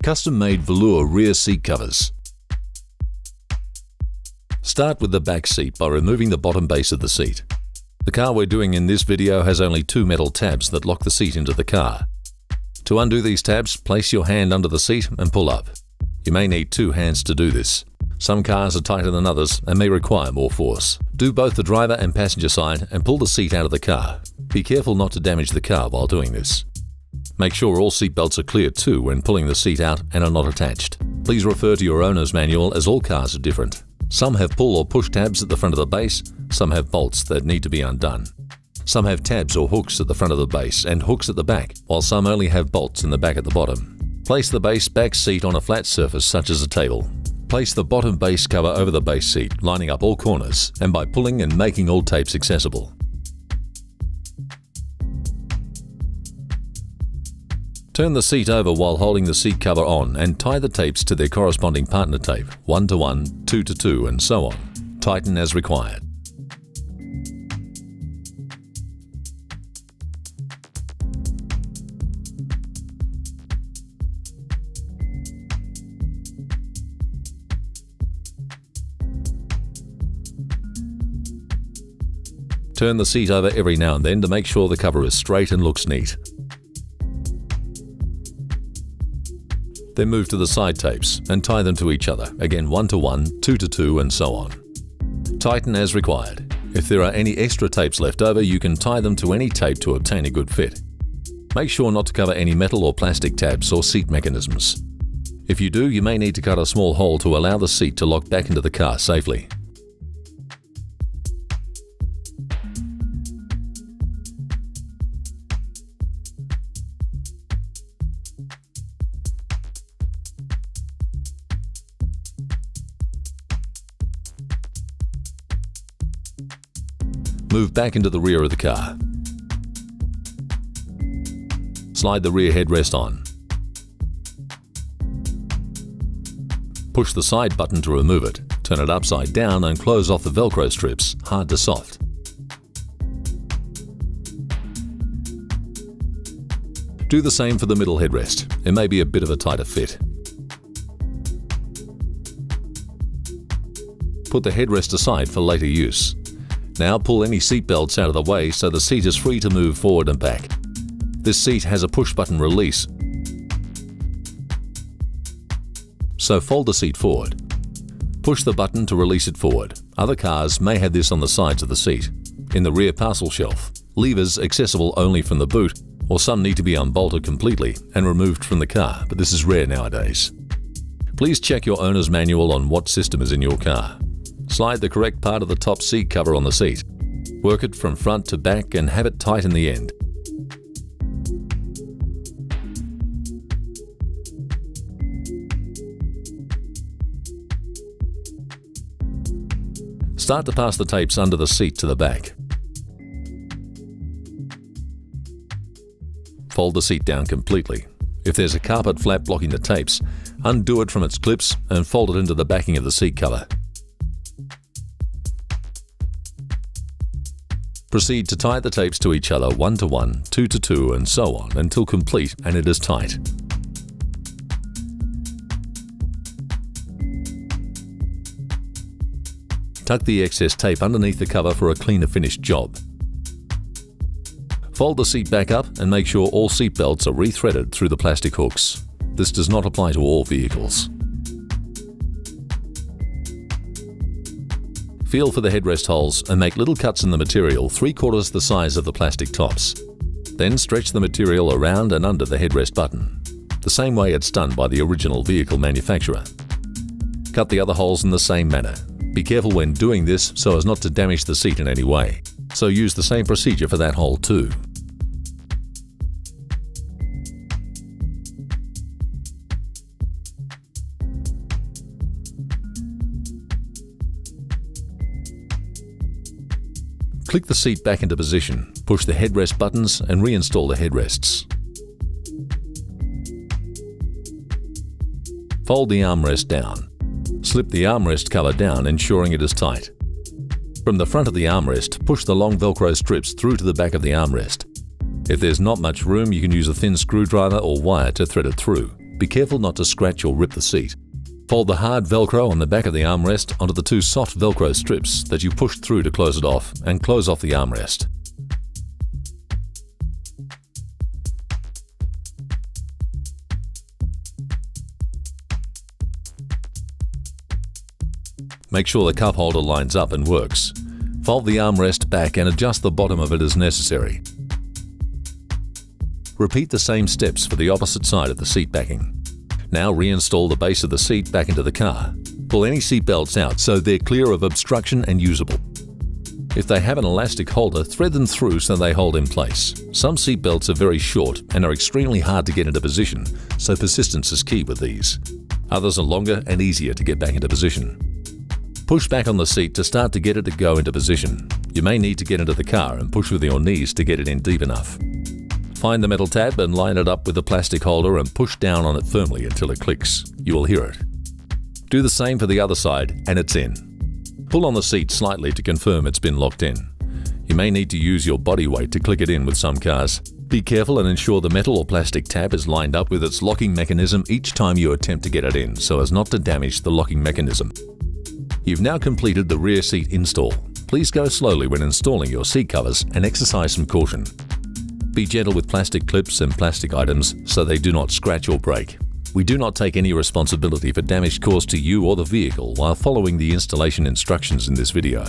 Custom-made velour rear seat covers. Start with the back seat by removing the bottom base of the seat. The car we're doing in this video has only 2 metal tabs that lock the seat into the car. To undo these tabs, place your hand under the seat and pull up. You may need 2 hands to do this. Some cars are tighter than others and may require more force. Do both the driver and passenger side and pull the seat out of the car. Be careful not to damage the car while doing this. Make sure all seat belts are clear too when pulling the seat out and are not attached. Please refer to your owner's manual as all cars are different. Some have pull or push tabs at the front of the base, some have bolts that need to be undone. Some have tabs or hooks at the front of the base and hooks at the back, while some only have bolts in the back at the bottom. Place the base back seat on a flat surface such as a table. Place the bottom base cover over the base seat, lining up all corners, and by pulling and making all tapes accessible. Turn the seat over while holding the seat cover on and tie the tapes to their corresponding partner tape, 1 to 1, 2 to 2, and so on. Tighten as required. Turn the seat over every now and then to make sure the cover is straight and looks neat. Then move to the side tapes and tie them to each other, again 1 to 1, 2 to 2, and so on. Tighten as required. If there are any extra tapes left over, you can tie them to any tape to obtain a good fit. Make sure not to cover any metal or plastic tabs or seat mechanisms. If you do, you may need to cut a small hole to allow the seat to lock back into the car safely. Move back into the rear of the car. Slide the rear headrest on. Push the side button to remove it. Turn it upside down and close off the Velcro strips, hard to soft. Do the same for the middle headrest. It may be a bit of a tighter fit. Put the headrest aside for later use. Now pull any seat belts out of the way so the seat is free to move forward and back. This seat has a push button release, so fold the seat forward. Push the button to release it forward. Other cars may have this on the sides of the seat, in the rear parcel shelf, levers accessible only from the boot, or some need to be unbolted completely and removed from the car, but this is rare nowadays. Please check your owner's manual on what system is in your car. Slide the correct part of the top seat cover on the seat. Work it from front to back and have it tight in the end. Start to pass the tapes under the seat to the back. Fold the seat down completely. If there's a carpet flap blocking the tapes, undo it from its clips and fold it into the backing of the seat cover. Proceed to tie the tapes to each other 1 to 1, 2 to 2, and so on until complete and it is tight. Tuck the excess tape underneath the cover for a cleaner finished job. Fold the seat back up and make sure all seat belts are re-threaded through the plastic hooks. This does not apply to all vehicles. Feel for the headrest holes and make little cuts in the material 3/4 the size of the plastic tops. Then stretch the material around and under the headrest button, the same way it's done by the original vehicle manufacturer. Cut the other holes in the same manner. Be careful when doing this so as not to damage the seat in any way, so use the same procedure for that hole too. Click the seat back into position, push the headrest buttons and reinstall the headrests. Fold the armrest down. Slip the armrest cover down, ensuring it is tight. From the front of the armrest, push the long Velcro strips through to the back of the armrest. If there's not much room, you can use a thin screwdriver or wire to thread it through. Be careful not to scratch or rip the seat. Fold the hard Velcro on the back of the armrest onto the two soft Velcro strips that you pushed through to close it off, and close off the armrest. Make sure the cup holder lines up and works. Fold the armrest back and adjust the bottom of it as necessary. Repeat the same steps for the opposite side of the seat backing. Now reinstall the base of the seat back into the car. Pull any seat belts out so they're clear of obstruction and usable. If they have an elastic holder, thread them through so they hold in place. Some seat belts are very short and are extremely hard to get into position, so persistence is key with these. Others are longer and easier to get back into position. Push back on the seat to start to get it to go into position. You may need to get into the car and push with your knees to get it in deep enough. Find the metal tab and line it up with the plastic holder and push down on it firmly until it clicks. You will hear it. Do the same for the other side and it's in. Pull on the seat slightly to confirm it's been locked in. You may need to use your body weight to click it in with some cars. Be careful and ensure the metal or plastic tab is lined up with its locking mechanism each time you attempt to get it in so as not to damage the locking mechanism. You've now completed the rear seat install. Please go slowly when installing your seat covers and exercise some caution. Be gentle with plastic clips and plastic items so they do not scratch or break. We do not take any responsibility for damage caused to you or the vehicle while following the installation instructions in this video.